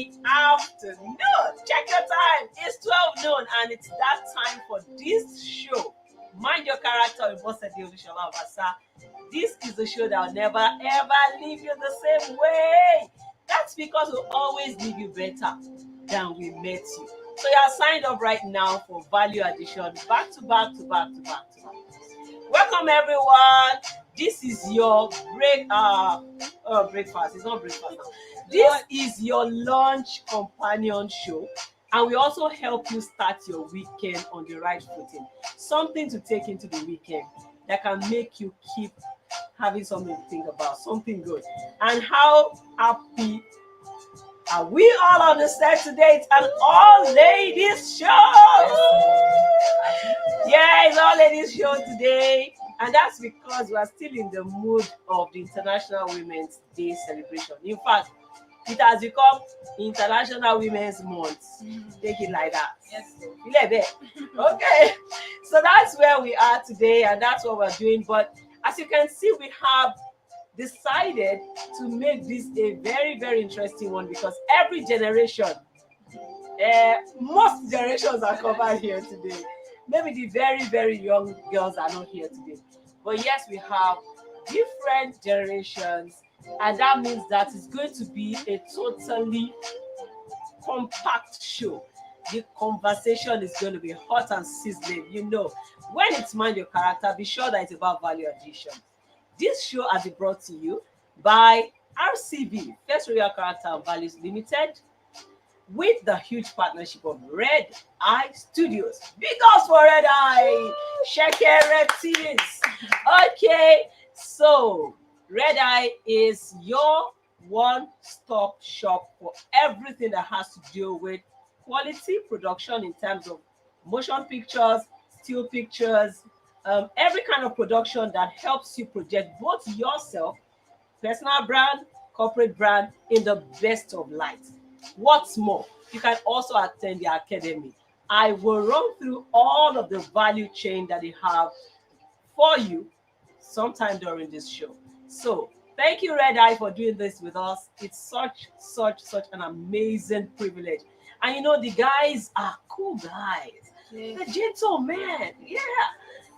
Friday afternoon. Check your time. It's 12 noon and it's that time for this show. Mind your character with Olusola-Obasa. This is the show that will never ever leave you the same way. That's because we'll always leave you better than we met you. So you are signed up right now for value addition, back to back to back to back to back. Welcome everyone. This is your breakfast. It's not breakfast now. This is your lunch companion show, and we also help you start your weekend on the right footing. Something to take into the weekend that can make you keep having something to think about, something good. And how happy are we all on the set today? It's an all ladies show. Yeah, it's all ladies show today. And that's because we are still in the mood of the International Women's Day celebration. In fact, it has become International Women's Month. Take it like that. Yes. Okay. So that's where we are today, and that's what we're doing. But as you can see, we have decided to make this a very, very interesting one because every generation, most generations are covered here today. Maybe the very, very young girls are not here today. But yes, we have different generations, and that means that it's going to be a totally compact show. The conversation is going to be hot and sizzling. You know, when it's Mind Your Character, be sure that it's about value addition. This show has been brought to you by RCV, First Royal Character and Values Limited, with the huge partnership of Red Eye Studios. Big ups for Red Eye! Shekere teams. Okay, so Red Eye is your one-stop shop for everything that has to do with quality production in terms of motion pictures, still pictures, every kind of production that helps you project both yourself, personal brand, corporate brand, in the best of light. What's more, you can also attend the academy. I will run through all of the value chain that they have for you sometime during this show. So thank you, Red Eye, for doing this with us. It's such an amazing privilege. And you know, the guys are cool guys. Yeah. The gentlemen. Yeah.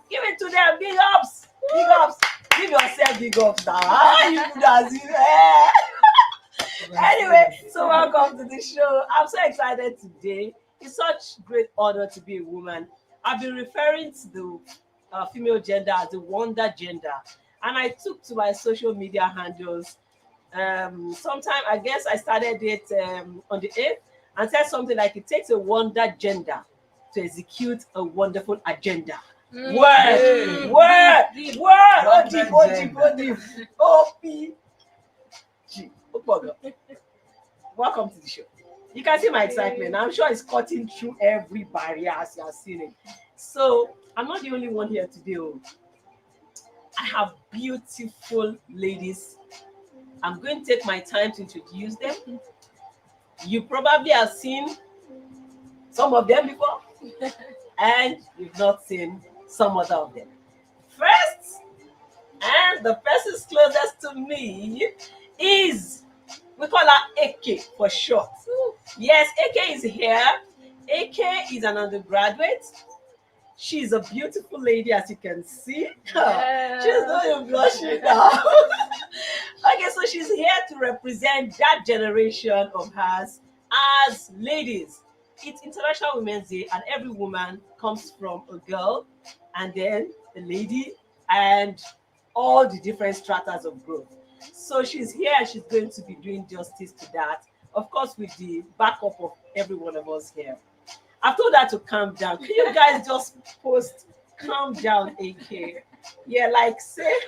Give it to them. Big ups. Big ups. Give yourself big ups now. You do that. Anyway, so welcome to the show. I'm so excited today. It's such great honor to be a woman. I've been referring to the female gender as the wonder gender, and I took to my social media handles. Sometime I guess I started it on the 8th and said something like, it takes a wonder gender to execute a wonderful agenda. Word. Welcome to the show. You can see my excitement. I'm sure it's cutting through every barrier as you are seeing it. So I'm not the only one here today. I have beautiful ladies. I'm going to take my time to introduce them. You probably have seen some of them before, and you've not seen some other of them. First, and the person closest to me is, we call her AK for short. Yes, AK is here. AK is an undergraduate. She's a beautiful lady, as you can see. Yeah. She's not even blushing now. Okay, so she's here to represent that generation of hers as ladies. It's International Women's Day, and every woman comes from a girl and then a lady and all the different stratas of growth. So she's here, she's going to be doing justice to that, of course, with the backup of every one of us here. I've told her to calm down. Can you guys just post calm down, AK? Yeah, like say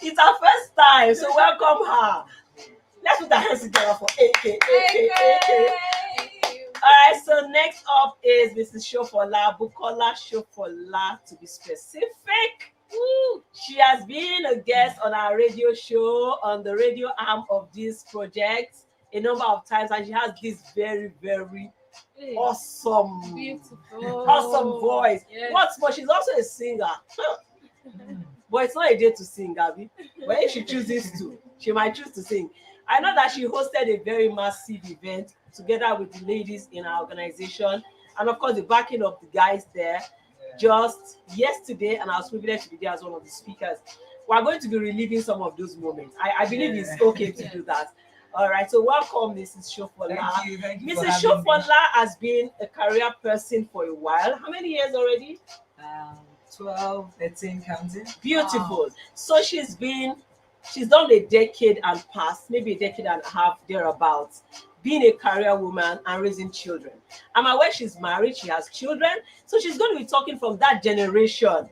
it's our first time, so welcome her. Let's put our hands together for AK. All right, so next up is Mrs. Shofola, Bukola Shofola, to be specific. Woo. She has been a guest on our radio show, on the radio arm of this project a number of times, and she has this very, very awesome, beautiful, awesome voice. Yes. What's more, she's also a singer. But it's not a day to sing, Abby. But if she chooses to, she might choose to sing. I know that she hosted a very massive event together with the ladies in our organization, and of course the backing of the guys there. Just yesterday, and I was privileged to be there as one of the speakers. We are going to be reliving some of those moments. I believe it's okay to do that. All right, so welcome, Mrs. Shofola. Thank you Mrs. Shofola has been a career person for a while. How many years already? Um, 12, 13 counting. Beautiful. Wow. So she's done a decade and past, maybe a decade and a half thereabouts, being a career woman and raising children. I'm aware she's married, she has children, so she's going to be talking from that generation.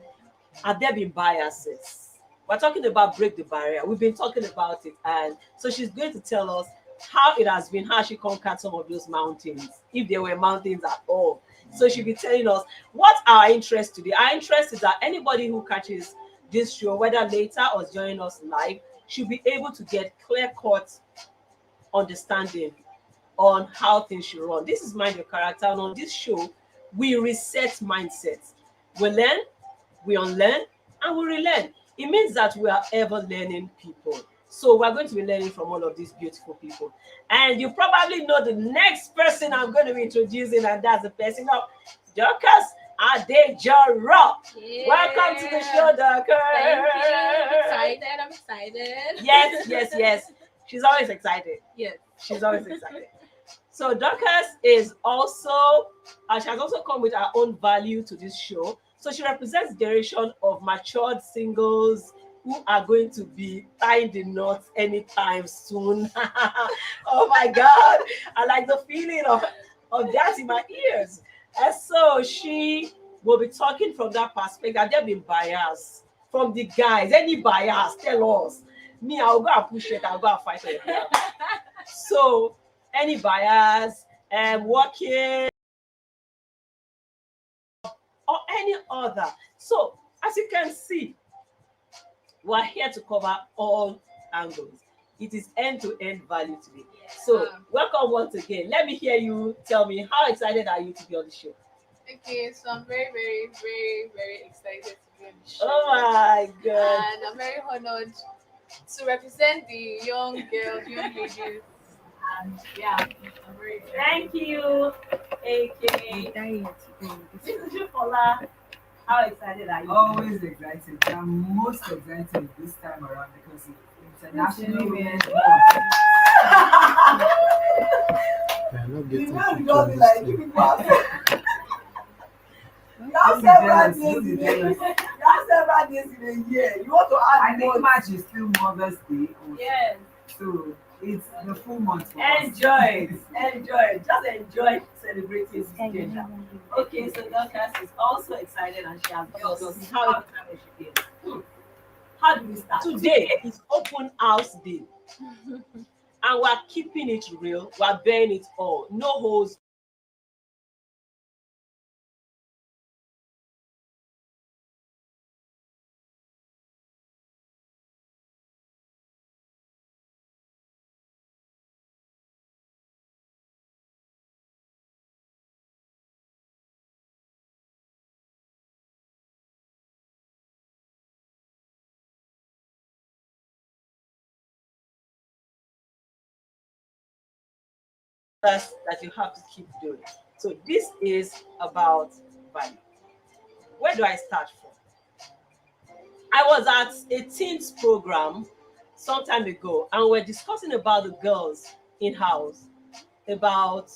Have there been biases? We're talking about break the barrier. We've been talking about it, and so she's going to tell us how it has been, how she conquered some of those mountains, if there were mountains at all. So she'll be telling us what our interest today. Our interest is that anybody who catches this show, whether later or joining us live, should be able to get clear-cut understanding on how things should run. This is Mind Your Character, and on this show, we reset mindsets. We learn, we unlearn, and we relearn. It means that we are ever learning people. So we're going to be learning from all of these beautiful people. And you probably know the next person I'm going to be introducing, and that's the person of Dorcas Adejoro. Yeah. Welcome to the show, Dorcas. Thank you. I'm excited. Yes. She's always excited. Yes. She's always excited. So Dorcas is also, she has also come with her own value to this show. So she represents the generation of matured singles who are going to be tying the knots anytime soon. Oh my God. I like the feeling of that in my ears. And so she will be talking from that perspective. There been bias from the guys. Any bias, tell us. Me, I'll go and push it. I'll go and fight it. So any bias, working, or any other. So as you can see, we're here to cover all angles. It is end-to-end value today. So welcome once again. Let me hear you tell me, how excited are you to be on the show? Okay, so I'm very, very, very, very excited to be on the show. Oh my God. And I'm very honored to represent the young girls, young ladies. And yeah, I'm very excited. Thank you, AK. Mrs. Shofola, how excited are you? Always excited. I'm most excited this time around because it's International Women's Month. You're You not getting know, to like, give me one. That's several days in a year. You want to add? I think March is still Mother's Day. Also. Yes. So it's the full month. Enjoy. Just enjoy celebrating this gender. Okay, so Dorcas is also excited, and she has told us how excited she is. How do we start? Today is open house day. And we're keeping it real. We're bearing it all. No holes. That you have to keep doing. So this is about value. Where do I start from? I was at a teens program some time ago, and we're discussing about the girls in house, about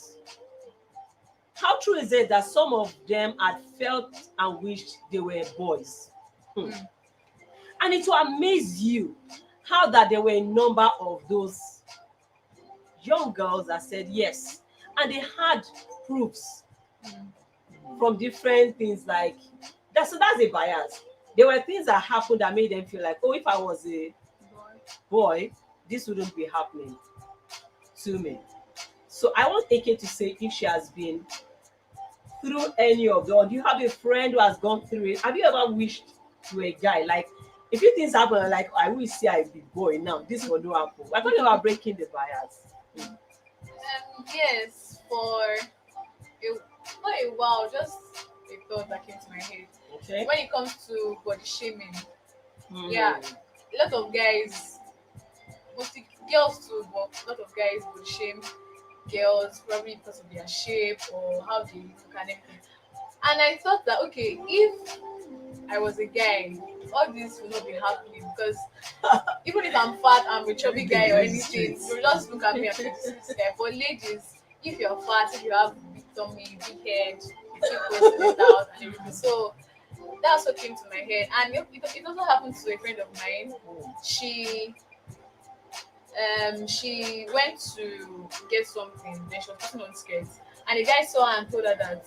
how true is it that some of them had felt and wished they were boys. And it will amaze you how that there were a number of those young girls that said yes, and they had proofs from different things like that. So that's a bias. There were things that happened that made them feel like, oh, if I was a boy, this wouldn't be happening to me. So I want AK to say if she has been through any of them. Or do you have a friend who has gone through it? Have you ever wished you were a guy? Like, if you things happen, like, I will see I be boy now, this will not happen. We're talking about breaking the bias. Yes, not a while, just a thought that came to my head. Okay. When it comes to body shaming, yeah, a lot of guys, mostly girls too, but a lot of guys would shame girls probably because of their shape or how they look and everything. And I thought that okay, if I was a guy, all this would not be happening because even if I'm fat, I'm a chubby guy or anything, you just look at me and think this guy. But ladies, if you're fat, if you have big tummy, big head, you keep wasting it out and everything. So that's what came to my head. And it also happened to a friend of mine. She she went to get something, then she was putting on skirts. And the guy saw her and told her that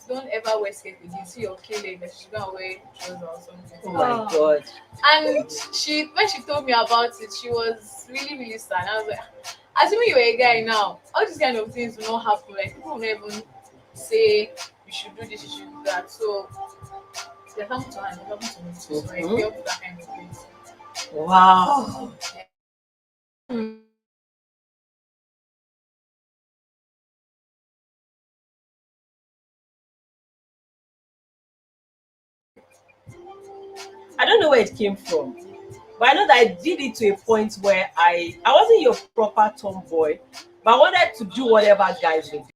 don't ever wear skirt again. See your kill leg, that she's gonna wear trousers or something. Oh my Oh. God. And she when she told me about it, she was really, really sad. I was like, assuming you're a guy now, all these kind of things will not happen. Like people will not even say you should do this, you should do that. So they happened to her and it happened to me too. So I Mhm. felt that kind of things. Wow. I don't know where it came from, but I know that I did it to a point where I wasn't your proper tomboy, but I wanted to do whatever guys would do.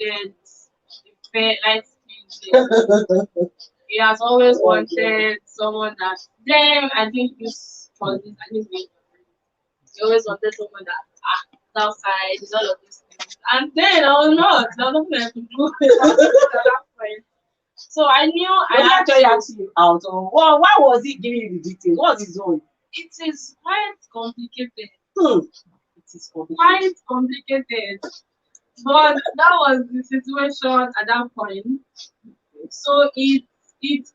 wanted a fair, light skinned. He has always wanted someone that. Then I think this was this. I think he always wanted someone that outside, is all of these things. And then I was not. There was nothing I could do at that point. So I knew I But had actually to. asked you out. Well, why was he giving you the details? What's his own? It is quite complicated. Hmm. It is complicated. Quite complicated. But that was the situation at that point. So it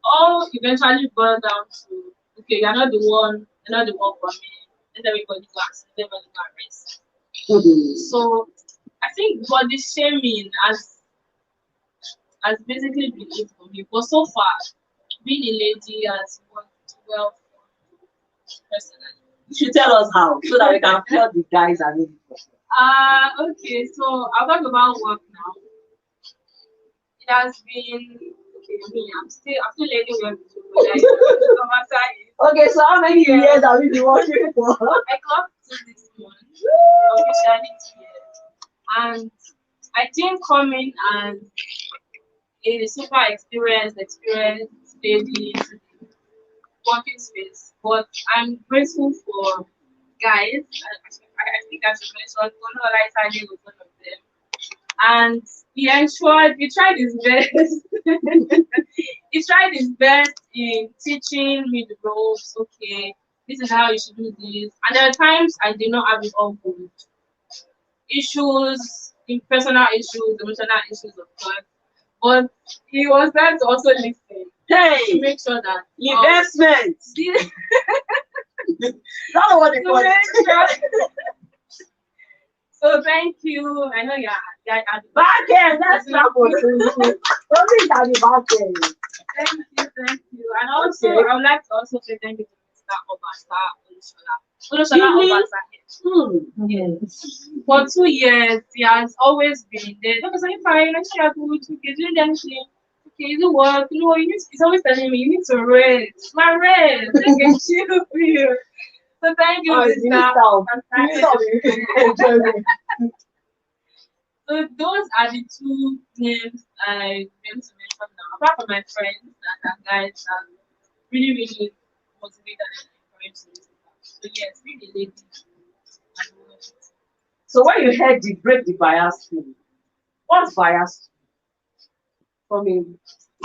all eventually boiled down to, okay, you're not the one for me. Let everybody go and let everybody go and rest. So I think body shaming has basically been it for me. But so far, being a lady has worked well for me personally. You should tell us how, so that we can feel the guys and ladies. Okay, so I'll talk about work now. It has been okay. I'm still learning where to do, but like no matter it. Okay, so how many years have you been working for? I got to this month officially 2 years, and I didn't come in as a super experienced lady to the working space, but I'm grateful for guys. I think I should mention Ono Olaitade was one of them, and he tried his best. He tried his best in teaching me the ropes. Okay, this is how you should do this. And there are times I did not have it all good. Issues, personal issues, emotional issues, of course. But he was there to also listen. Hey, To make sure that investment. That's what they call it. So thank you. I know you're at the Back end, that's not what it is. Something at the back end. Thank you. And also, Okay. I would like to also say thank you to Mr. Obasa, Olusola-Obasa. Yes. For 2 years, he has always been there. Because I'm fine, I share with you, doing anything. Okay, you do work, he's always telling me, you need to rest. My rest, I can chill for you. So thank you, Oh, Mr. Enjoyment. So those are the two names I meant to mention now. Apart from my friends and guys that really motivated and encouraged me. So yes, really lady and woman. So when you heard the break the bias thing, what's bias from a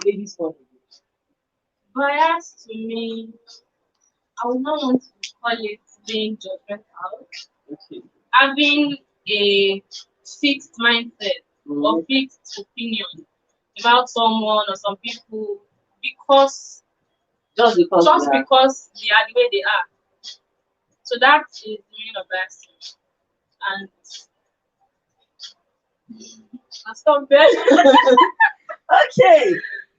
lady's point of view? Bias to me, I would not want to call it being judgmental. Okay. Having a fixed mindset or fixed opinion about someone or some people because Just because. because they are the way they are. So that is the meaning of bias. And I stop there. Okay,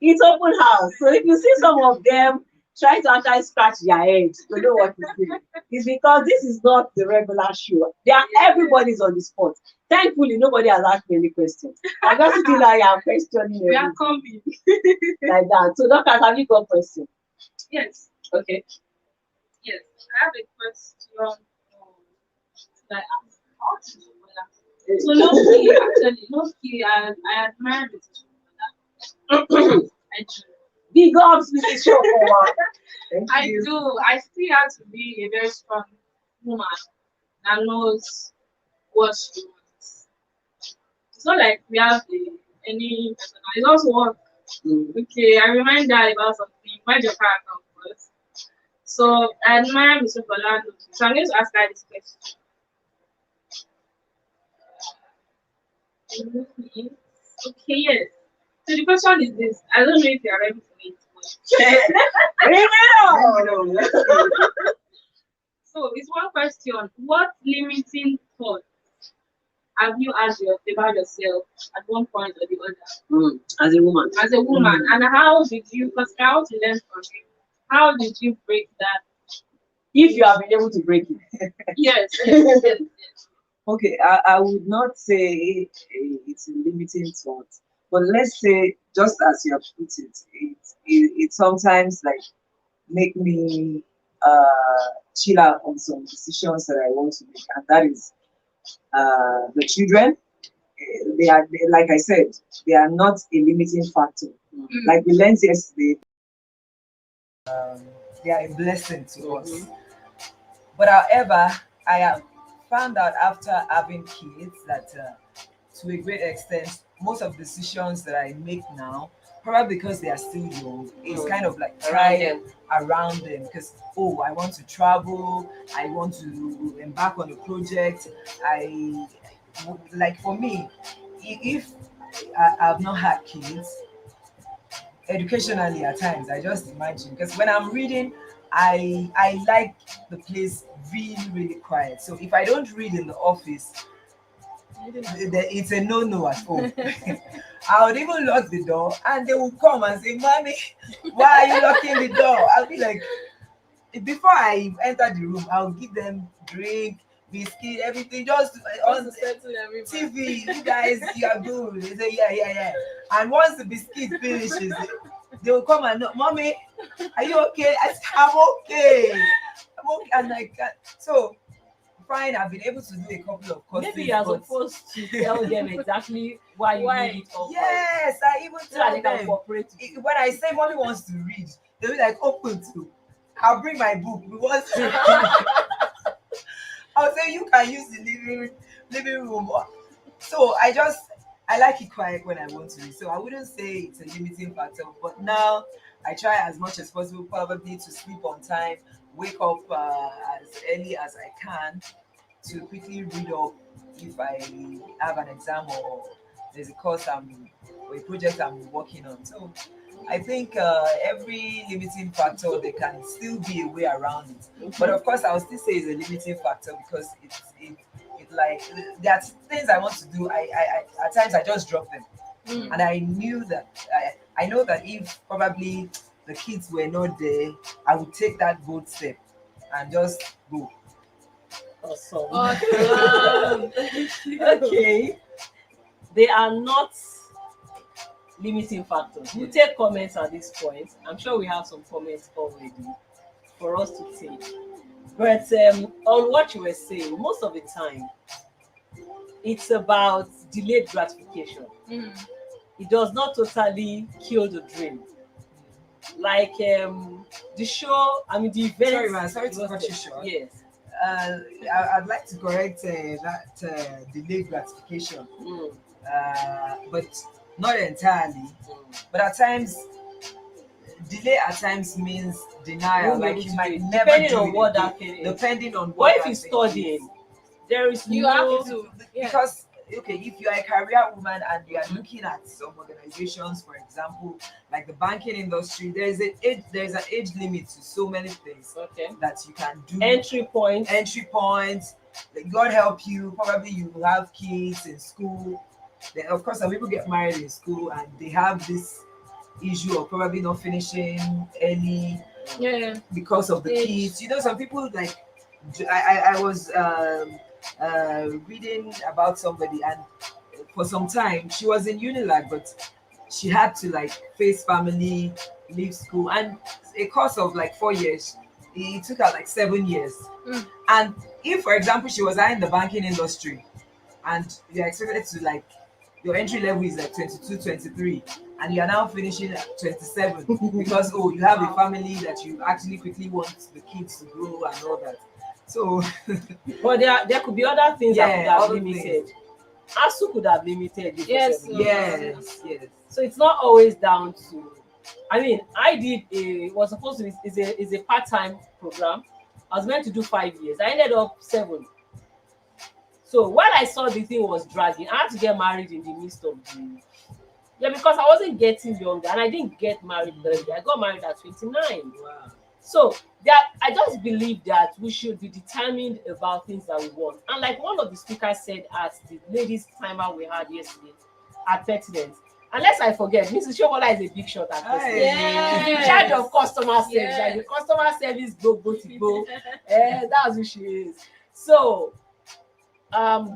it's open house. So if you see some of them trying to actually scratch their head to know what to say, it's because this is not the regular show. Everybody's on the spot. Thankfully, nobody has asked me any questions. I'm just sitting there and questioning We are everything coming. like that. So, Doctor, have you got questions? Yes, Okay. yes. I have a question. That I ask. So no key, actually, no key. I admire the teacher for that. I do. Big ups, Mrs. Shokowa. Thank I you. do. I still have to be a very strong woman that knows what she wants. It's not like we have any personal. It's also work. Okay, I remind her about something. Mind your character first. So I admire Mr. Falano. So I'm going to ask her this question. Okay, yes. So the question is this. I don't know if you are ready for it. So it's one question. What limiting thought have you asked about yourself at one point or the other? As a woman. As a woman. And how did you, because I want to learn from you, how did you break that? If you have been able to break it. Yes, yes, yes. Okay, I would not say it's a limiting thought, but let's say, just as you have put it sometimes like make me chill out on some decisions that I want to make, and that is the children. like I said, they are not a limiting factor. Like we learned yesterday, they are a blessing to us. But however, I have found out after having kids that to a great extent, most of the decisions that I make now, probably because they are still young, is kind of like trying around them. Because oh, I want to travel, I want to embark on a project. I like for me, if I've not had kids, educationally at times I just imagine because when I'm reading, I like the place really really quiet. So if I don't read in the office, it's a no at home. I would even lock the door and they will come and say, "Mommy, why are you locking the door?" I'll be like, before I enter the room, I'll give them drink, biscuit, everything, just on to settle everybody. TV. You guys, you are good. They say, yeah, yeah, yeah. And once the biscuit finishes, they will come and know, "Mommy, are you okay?" I said, "I'm okay. I'm okay." And like, so fine, I've been able to do a couple of courses. Maybe you're but supposed to tell them exactly why you Why? need it all. yes, I even So that tell they can them. cooperate. with you. When I say mommy wants to read, they'll be like, "Open to." I'll bring my book. We want I'll say you can use the living room. So I like it quiet when I want to read. So I wouldn't say it's a limiting factor. But now I try as much as possible probably to sleep on time, wake up as early as I can to quickly read up if I have an exam or there's a course or a project I'm working on. So I think every limiting factor there can still be a way around it. But of course, I'll still say it's a limiting factor because it like there are things I want to do. At times I just drop them, and I knew that I know that if probably the kids were not there, I would take that bold step and just go. Awesome. Awesome. Okay. They are not limiting factors. We'll take comments at this point. I'm sure we have some comments already for us to take. But on what you were saying, most of the time, it's about delayed gratification. It does not totally kill the dream. Like the show, I mean, the event. Sorry, man. Sorry to cut you short. Yes. I'd like to correct that delayed gratification, but not entirely. But at times, delay at times means denial. Won't be Like able you to might do it, never depending do on it what again, that thing is. depending on But what if that you're thing studying, there is You no. have to. Yes. because okay, if you are a career woman and you are looking at some organizations, for example, like the banking industry, there's an age limit to so many things Okay. that you can do. Entry point. Entry points. Like, God help you. Probably you will have kids in school. Then of course some people get married in school and they have this issue of probably not finishing early Yeah. because of the Age. kids. You know, some people like I was reading about somebody, and for some time she was in Unilag, but she had to like face family, leave school, and a course of like 4 years. It took her like 7 years. And if, for example, she was in the banking industry, and you're expected to like your entry level is like 22, 23, and you are now finishing at 27 because oh you have a family that you actually quickly want the kids to grow and all that. So But there could be other things that Yeah, could have other limited. ASU could have limited you for Yes, 7 years. yes. So it's not always down to. I mean, I did a was supposed to be is a part-time program. I was meant to do 5 years. I ended up 7. So while I saw the thing was dragging, I had to get married in the midst of the because I wasn't getting younger and I didn't get married early. I got married at 29. Wow. So I just believe that we should be determined about things that we want. And like one of the speakers said at the ladies' timer we had yesterday at Pertinent, unless I forget, Mrs. Shobola is a big shot at Pertinent. Yes. She's in charge of customer service, Yes. like the customer service go. That's who she is. So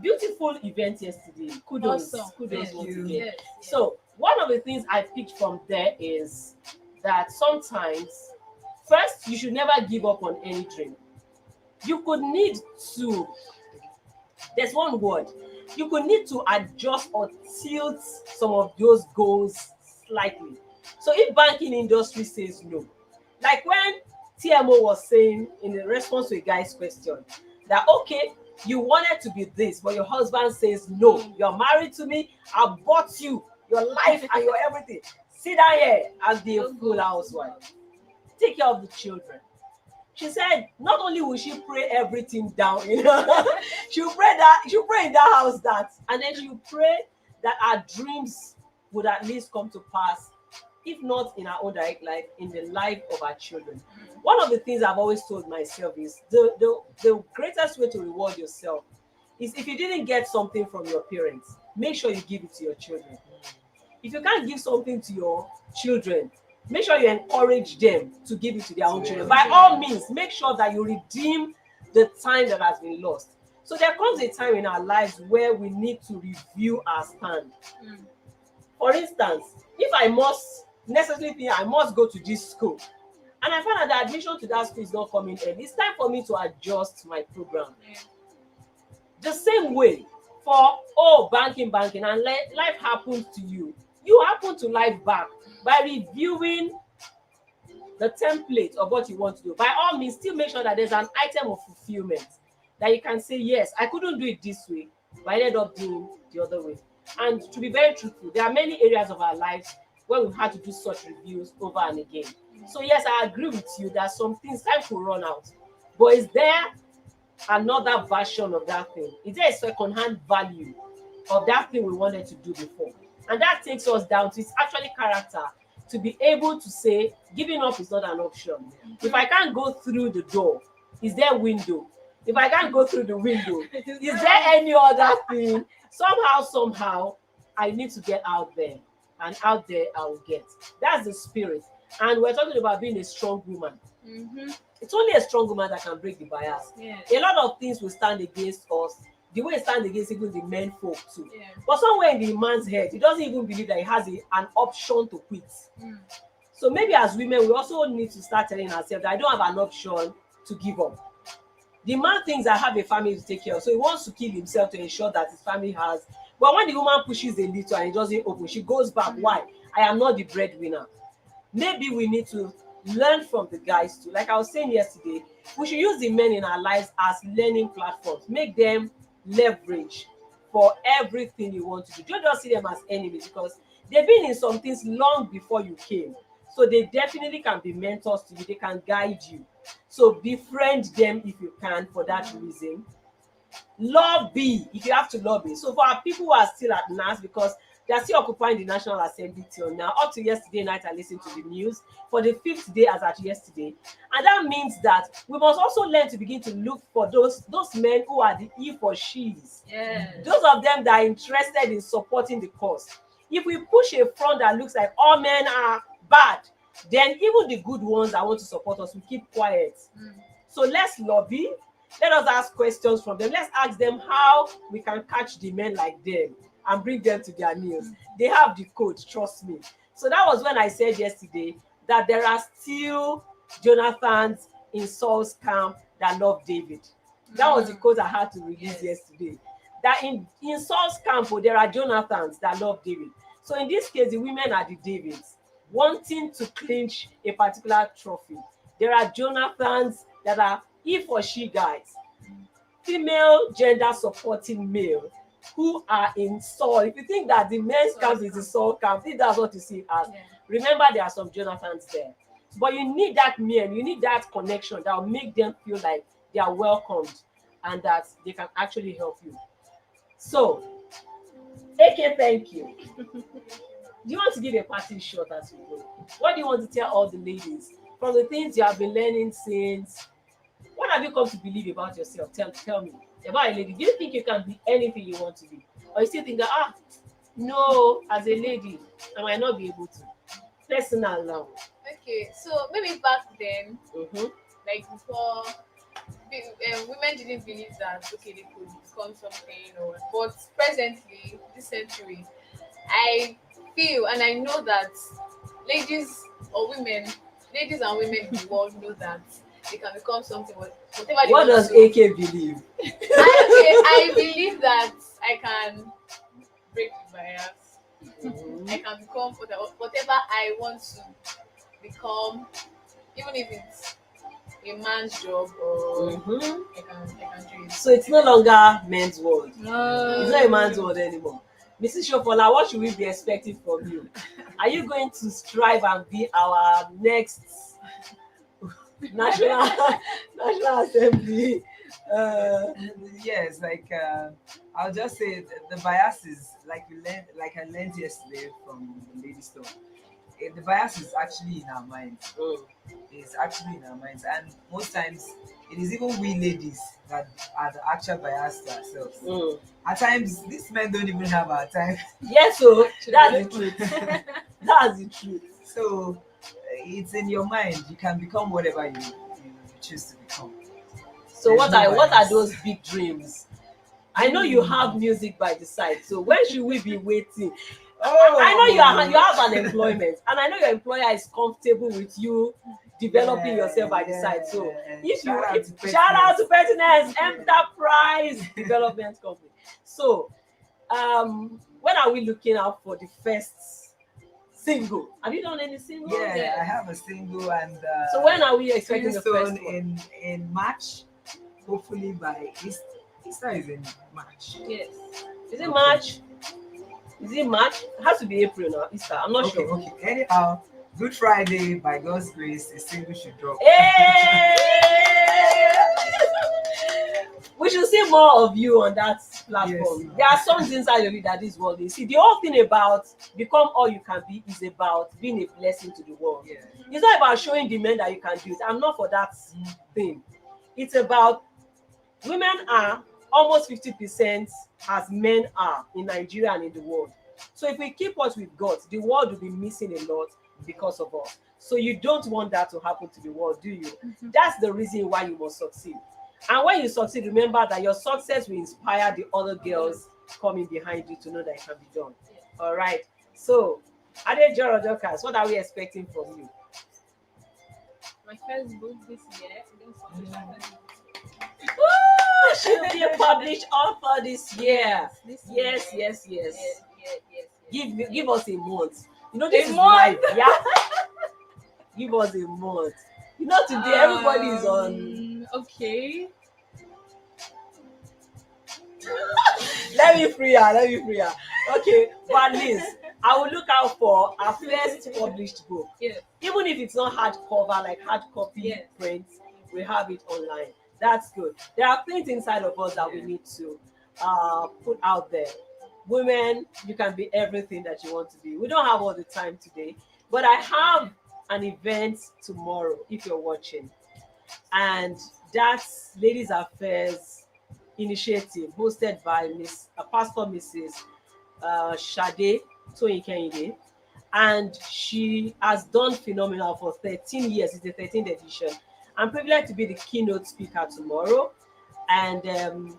beautiful event yesterday. Kudos. Awesome. Kudos Yes. once you. again. Yes. So one of the things I picked from there is that sometimes first you should never give up on any dream. You could need to There's one word. You could need to adjust or tilt some of those goals slightly. So if banking industry says no, like when TMO was saying in the response to a guy's question that okay, you wanted to be this, but your husband says no, you're married to me, I bought you, your life and your everything. Sit down here and be a full housewife. Take care of the children. She said not only will she pray everything down, she'll pray in that house that, and then she'll pray that our dreams would at least come to pass, if not in our own direct life, in the life of our children. One of the things I've always told myself is the greatest way to reward yourself is if you didn't get something from your parents, make sure you give it to your children. If you can't give something to your children, make sure you encourage them to give it to their own children. By all means, make sure that you redeem the time that has been lost. So there comes a time in our lives where we need to review our stand. For instance, if I must necessarily think I must go to this school, and I find out that admission to that school is not coming in, it's time for me to adjust my program. The same way for banking, and life happens to you. You happen to life back by reviewing the template of what you want to do. By all means, still make sure that there's an item of fulfillment that you can say, yes, I couldn't do it this way, but I ended up doing the other way. And to be very truthful, there are many areas of our lives where we've had to do such reviews over and again. So yes, I agree with you that some things time to run out. But is there another version of that thing? Is there a second-hand value of that thing we wanted to do before? And that takes us down to its actually character, to be able to say giving up is not an option. If I can't go through the door, is there a window? If I can't go through the window, is there any other thing? Somehow, I need to get out there. And out there I will get. That's the spirit. And we're talking about being a strong woman. It's only a strong woman that can break the bias. A lot of things will stand against us. The way it stands against even the men folk too. But somewhere in the man's head, he doesn't even believe that he has an option to quit. So maybe as women, we also need to start telling ourselves that I don't have an option to give up. The man thinks I have a family to take care of, so he wants to kill himself to ensure that his family has. But when the woman pushes a little and it doesn't open, she goes back. Why? I am not the breadwinner. Maybe we need to learn from the guys too. Like I was saying yesterday, we should use the men in our lives as learning platforms. Make them leverage for everything you want to do. Don't just see them as enemies, because they've been in some things long before you came. So they definitely can be mentors to you. They can guide you. So befriend them if you can for that reason. Lobby if you have to lobby. So for our people who are still at NAS, because they are still occupying the National Assembly till now, up to yesterday night I listened to the news for the 5th day as at yesterday. And that means that we must also learn to begin to look for those men who are the he for she's. Those of them that are interested in supporting the cause. If we push a front that looks like all men are bad, then even the good ones that want to support us will keep quiet. So let's lobby. Let us ask questions from them. Let's ask them how we can catch the men like them and bring them to their knees. They have the code, trust me. So that was when I said yesterday that there are still Jonathans in Saul's camp that love David. That was the quote I had to release yesterday. That in Saul's camp, there are Jonathans that love David. So in this case, the women are the Davids wanting to clinch a particular trophy. There are Jonathans that are he for she guys, female gender supporting male who are in Saul. If you think that the men's camp is the Saul camp, if that's what you see it as, remember there are some Jonathans there. But you need that man, you need that connection that will make them feel like they are welcomed and that they can actually help you. So, AK, thank you. Do you want to give a parting shot as we go? What do you want to tell all the ladies from the things you have been learning since? What have you come to believe about yourself? Tell me. About a lady, do you think you can be anything you want to be? Or you still think that, no, as a lady, I might not be able to? Personal now. Okay, so maybe back then, like before, women didn't believe that, okay, they could become something, but presently, this century, I feel and I know that ladies and women in the world know that they can become something, whatever they what want does to. AK believe? Okay, I believe that I can break the bias. I can become whatever I want to become, even if it's a man's job or Mhm. I can do it. So it's no longer men's world. No. It's not a man's world anymore. Mrs. Shofola, what should we be expecting from you? Are you going to strive and be our next national national assembly? Yes, like I'll just say the bias is like I learned yesterday from the lady store. The bias is actually in our minds. Mm, It's actually in our minds, and most times it is even we ladies that are the actual bias to ourselves. mm. At times, these men don't even have our time. Yes, so Actually. that's the truth. That's the truth. So it's in your mind. You can become whatever you choose to become. So There's what no are bias. those big dreams? I know you have music by the side. So when should we be waiting? I know you have an employment, and I know your employer is comfortable with you developing yourself by the side. So if you shout out to Pertinence Enterprise Development Company. So when are we looking out for the first single? Have you done any single? Yeah, I have a single, and So when are we expecting the first Tombstone one? in March, hopefully by Easter is in March. Yes. Is it March? Is it March? It has to be April now. Easter. I'm not Okay, sure. okay. Anyhow, Good Friday, by God's grace, a single should drop. Hey! We should see more of you on that platform. Yes. There are songs inside of it that is worthy. See, the whole thing about become all you can be is about being a blessing to the world. Yeah. It's not about showing the men that you can do it. I'm not for that thing. It's about women are almost 50% as men are in Nigeria and in the world. So if we keep what we've got, the world will be missing a lot because of us. So you don't want that to happen to the world, do you? That's the reason why you must succeed. And when you succeed, remember that your success will inspire the other girls coming behind you to know that it can be done. All right. So, Adejo Rodokas, what are we expecting from you? My first book this year. Woo! She'll be a published author this year. This Yes, year. yes, yes. Yes. Give us a month. You know this A is month? live. Yeah. Give us a month. You know today everybody is on. Okay. Let me free her. Let me free her. Okay, but at least I will look out for our first published book. Yes. Even if it's not hardcover, like hard copy Yes. print, we have it online. That's good. There are things inside of us that we need to put out there. Women, you can be everything that you want to be. We don't have all the time today, but I have an event tomorrow if you're watching, and that's Ladies Affairs Initiative hosted by Pastor Mrs. Sade Toyin, and she has done phenomenal for 13 years. It's the 13th edition. I'm privileged to be the keynote speaker tomorrow. And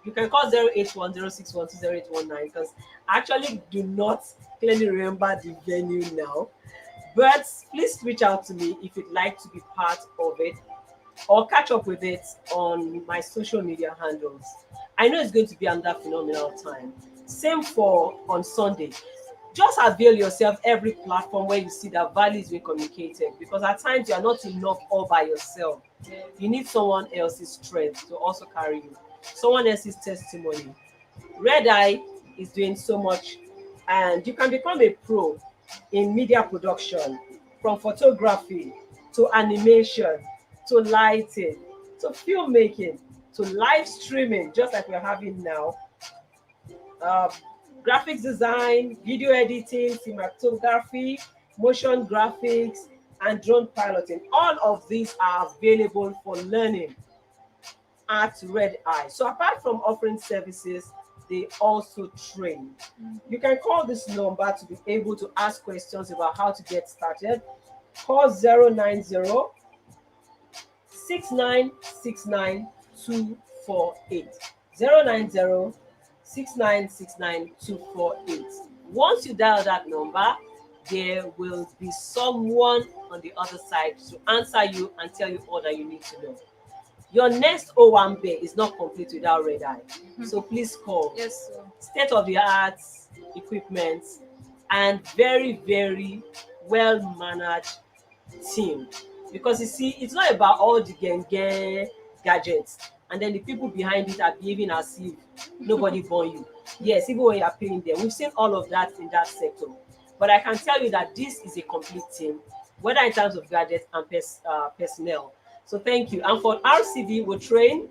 you can call 08106120819 because I actually do not clearly remember the venue now. But please reach out to me if you'd like to be part of it or catch up with it on my social media handles. I know it's going to be another phenomenal time. Same for on Sunday. Just avail yourself every platform where you see that value is being communicated, because at times you are not enough all by yourself. You need someone else's strength to also carry you, someone else's testimony. Red Eye is doing so much, and you can become a pro in media production, from photography to animation to lighting to filmmaking to live streaming, just like we're having now. Um, Graphics design, video editing, cinematography, motion graphics, and drone piloting. All of these are available for learning at Red Eye. So apart from offering services, they also train. You can call this number to be able to ask questions about how to get started. Call 090 6969248. 090 6969248. Once you dial that number, there will be someone on the other side to answer you and tell you all that you need to know. Your next Owambe is not complete without red eye. So please call. Yes, sir. State of the art equipment and very, very well managed team. Because you see, it's not about all the gang gadgets and then the people behind it are behaving as if nobody born you. Yes, even when you are paying them. We've seen all of that in that sector. But I can tell you that this is a complete team, whether in terms of gadgets and personnel. So thank you. And for RCD, we train,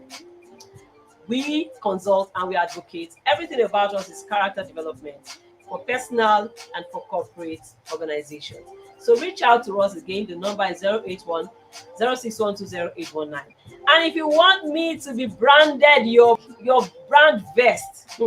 we consult, and we advocate. Everything about us is character development for personal and for corporate organizations. So reach out to us again. The number is 081 06120819. And if you want me to be branded your brand vest,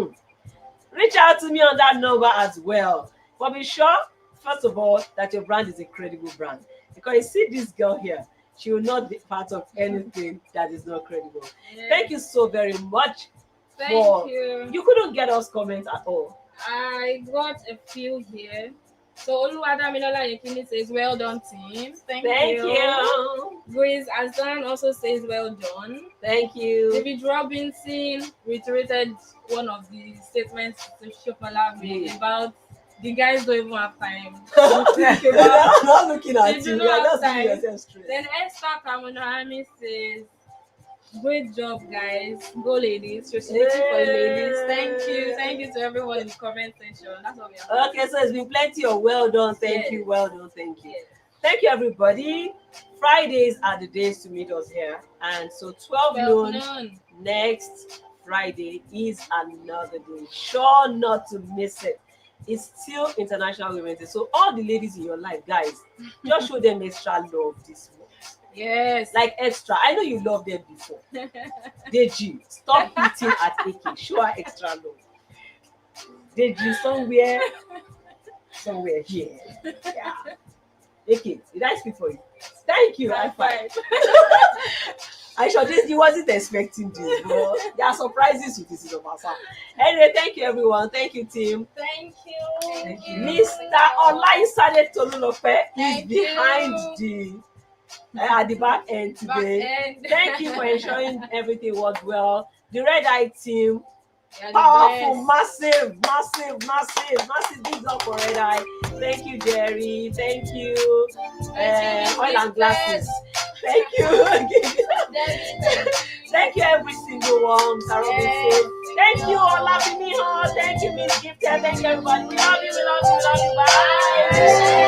reach out to me on that number as well. But be sure, first of all, that your brand is a credible brand. Because you see this girl here, she will not be part of anything that is not credible. Yeah. Thank you so very much. Thank you. You couldn't get us comments at all. I got a few here. So Oluwadamilola Yekini says, well done, team. Thank you. Grace Azan also says, well done. Thank you. David Robinson reiterated one of the statements to Shokola made about the guys don't even have time. I'm not looking at They do you. not You are have just giving time. yourself stress. Then Esther Kamunahami says, great job, guys. Go, ladies. You're speaking for the ladies. Thank you. Thank you to everyone in the comment section. That's what we are. Okay, so it's been plenty of well done. Thank you. Well done. Thank you. Yes. Thank you, everybody. Fridays are the days to meet us here. And so 12 noon next Friday is another day. Sure not to miss it. It's still International Women's Day. So all the ladies in your life, guys, just show them extra love this month. Yes. Like extra. I know you loved them before. Deji, stop eating at AK. Show her extra love. Deji, somewhere here. Yeah. AK, did I speak for you? Thank you. High five. I sure you wasn't expecting this, but there are surprises with this Obasa. Anyway, thank you, everyone. Thank you, team. Thank you. Thank you. Mr. Olaisade Tolulope is Thank behind you. at the back end today. Back end. Thank you for ensuring everything worked well. The Red Eye team, You're the powerful, best. massive bigs up for Red Eye. Thank you, Jerry. Thank you, Oil and Glasses. Thank you again. Thank you, every single one, Mr. Robinson. Thank you, Olafimiho. Thank you, Miss Gifted. Thank you, everybody. We love you. Bye.